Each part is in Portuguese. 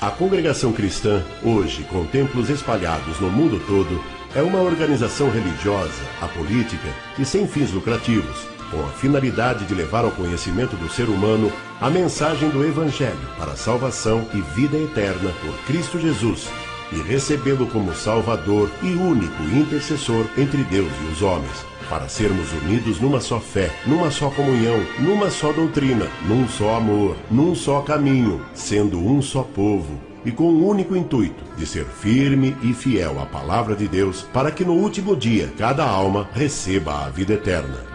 A Congregação Cristã, hoje com templos espalhados no mundo todo, é uma organização religiosa, apolítica e sem fins lucrativos, com a finalidade de levar ao conhecimento do ser humano a mensagem do Evangelho para a salvação e vida eterna por Cristo Jesus, e recebê-lo como Salvador e único intercessor entre Deus e os homens, para sermos unidos numa só fé, numa só comunhão, numa só doutrina, num só amor, num só caminho, sendo um só povo, e com o único intuito de ser firme e fiel à palavra de Deus, para que no último dia cada alma receba a vida eterna.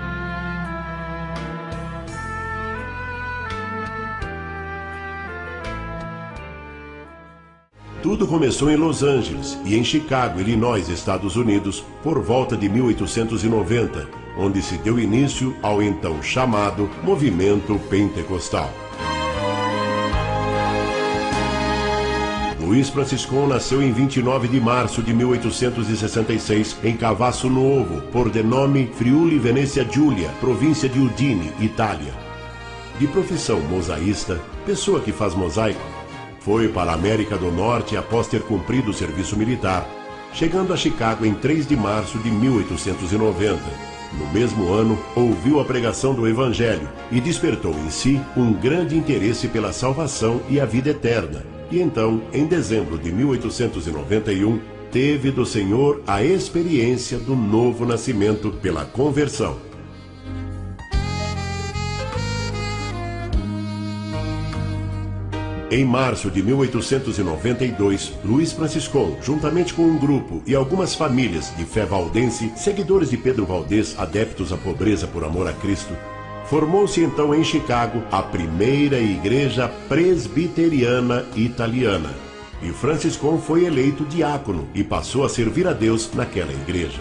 Tudo começou em Los Angeles e em Chicago, Illinois, Estados Unidos, por volta de 1890, onde se deu início ao então chamado Movimento Pentecostal. Luiz Franciscon nasceu em 29 de março de 1866, em Cavasso Novo, por denome Friuli Venezia Giulia, província de Udine, Itália. De profissão mosaísta, pessoa que faz mosaico, foi para a América do Norte após ter cumprido o serviço militar, chegando a Chicago em 3 de março de 1890. No mesmo ano, ouviu a pregação do Evangelho e despertou em si um grande interesse pela salvação e a vida eterna. E então, em dezembro de 1891, teve do Senhor a experiência do novo nascimento pela conversão. Em março de 1892, Luiz Franciscon, juntamente com um grupo e algumas famílias de fé valdense, seguidores de Pedro Valdez, adeptos à pobreza por amor a Cristo, formou-se então em Chicago a primeira igreja presbiteriana italiana. E Franciscon foi eleito diácono e passou a servir a Deus naquela igreja.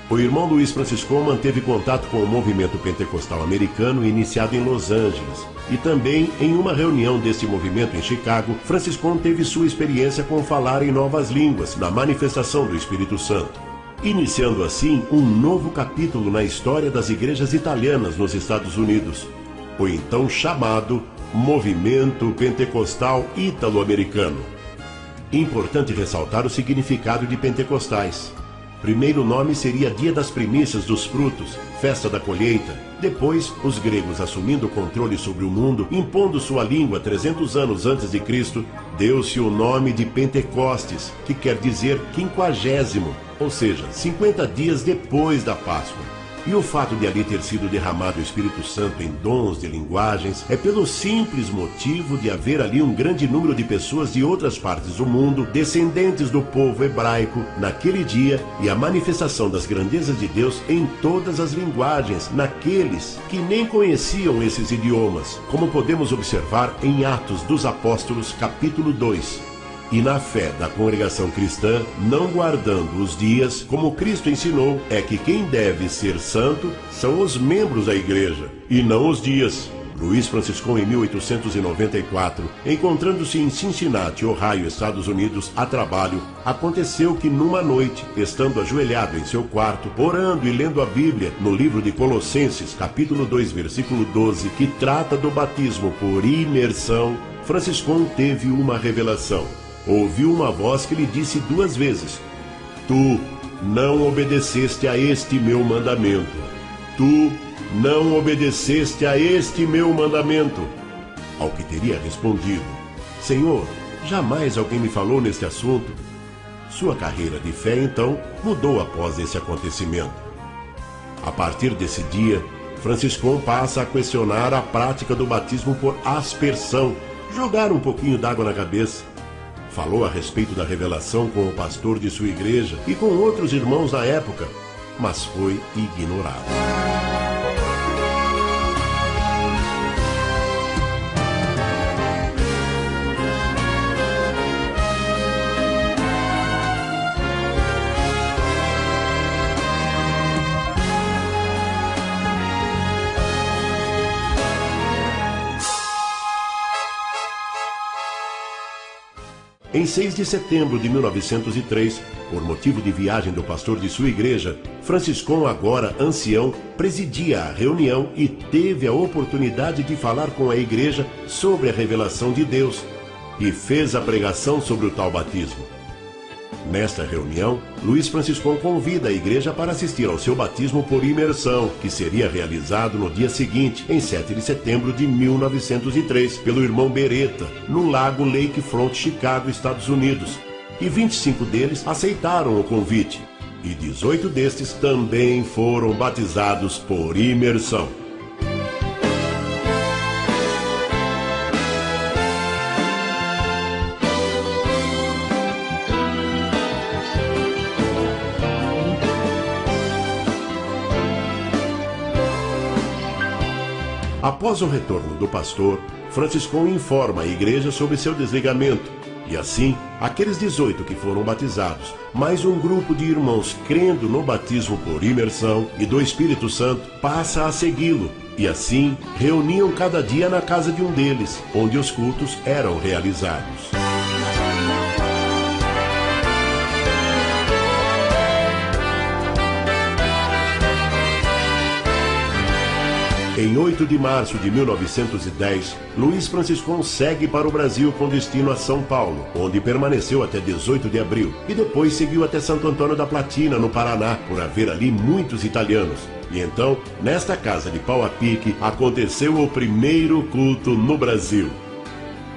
O irmão Luiz Franciscon manteve contato com o movimento pentecostal americano iniciado em Los Angeles. E também, em uma reunião deste movimento em Chicago, Franciscon teve sua experiência com falar em novas línguas, na manifestação do Espírito Santo, iniciando assim um novo capítulo na história das igrejas italianas nos Estados Unidos, o então chamado Movimento Pentecostal Ítalo-Americano. Importante ressaltar o significado de pentecostais. Primeiro nome seria Dia das Primícias dos Frutos, Festa da Colheita. Depois, os gregos assumindo o controle sobre o mundo, impondo sua língua 300 anos antes de Cristo, deu-se o nome de Pentecostes, que quer dizer 50º, ou seja, 50 dias depois da Páscoa. E o fato de ali ter sido derramado o Espírito Santo em dons de linguagens é pelo simples motivo de haver ali um grande número de pessoas de outras partes do mundo, descendentes do povo hebraico, naquele dia, e a manifestação das grandezas de Deus em todas as linguagens, naqueles que nem conheciam esses idiomas, como podemos observar em Atos dos Apóstolos, capítulo 2. E na fé da congregação cristã, não guardando os dias, como Cristo ensinou, é que quem deve ser santo são os membros da igreja, e não os dias. Luiz Franciscon, em 1894, encontrando-se em Cincinnati, Ohio, Estados Unidos, a trabalho, aconteceu que numa noite, estando ajoelhado em seu quarto, orando e lendo a Bíblia, no livro de Colossenses, capítulo 2, versículo 12, que trata do batismo por imersão, Franciscon teve uma revelação. Ouviu uma voz que lhe disse 2 vezes: Tu não obedeceste a este meu mandamento. Tu não obedeceste a este meu mandamento. Ao que teria respondido: Senhor, jamais alguém me falou neste assunto. Sua carreira de fé, então, mudou após esse acontecimento. A partir desse dia, Franciscon passa a questionar a prática do batismo por aspersão, jogar um pouquinho d'água na cabeça. Falou a respeito da revelação com o pastor de sua igreja e com outros irmãos da época, mas foi ignorado. Em 6 de setembro de 1903, por motivo de viagem do pastor de sua igreja, Franciscon, agora ancião, presidia a reunião e teve a oportunidade de falar com a igreja sobre a revelação de Deus. e fez a pregação sobre o tal batismo. Nesta reunião, Luiz Franciscão convida a igreja para assistir ao seu batismo por imersão, que seria realizado no dia seguinte, em 7 de setembro de 1903, pelo irmão Beretta, no lago Lakefront, Chicago, Estados Unidos. E 25 deles aceitaram o convite, e 18 destes também foram batizados por imersão. Após o retorno do pastor, Franciscão informa a igreja sobre seu desligamento, e assim, aqueles 18 que foram batizados, mais um grupo de irmãos crendo no batismo por imersão e do Espírito Santo, passa a segui-lo, e assim, reuniam cada dia na casa de um deles, onde os cultos eram realizados. Em 8 de março de 1910, Luiz Franciscão segue para o Brasil com destino a São Paulo, onde permaneceu até 18 de abril, e depois seguiu até Santo Antônio da Platina, no Paraná, por haver ali muitos italianos. E então, nesta casa de pau a pique, aconteceu o primeiro culto no Brasil.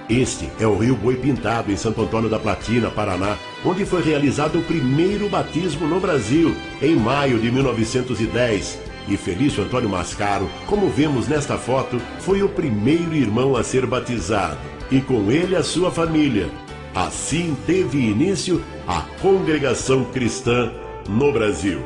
Este é o Rio Boi Pintado, em Santo Antônio da Platina, Paraná, onde foi realizado o primeiro batismo no Brasil, em maio de 1910. E Felício Antônio Mascaro, como vemos nesta foto, foi o primeiro irmão a ser batizado, e com ele a sua família. Assim teve início a congregação cristã no Brasil.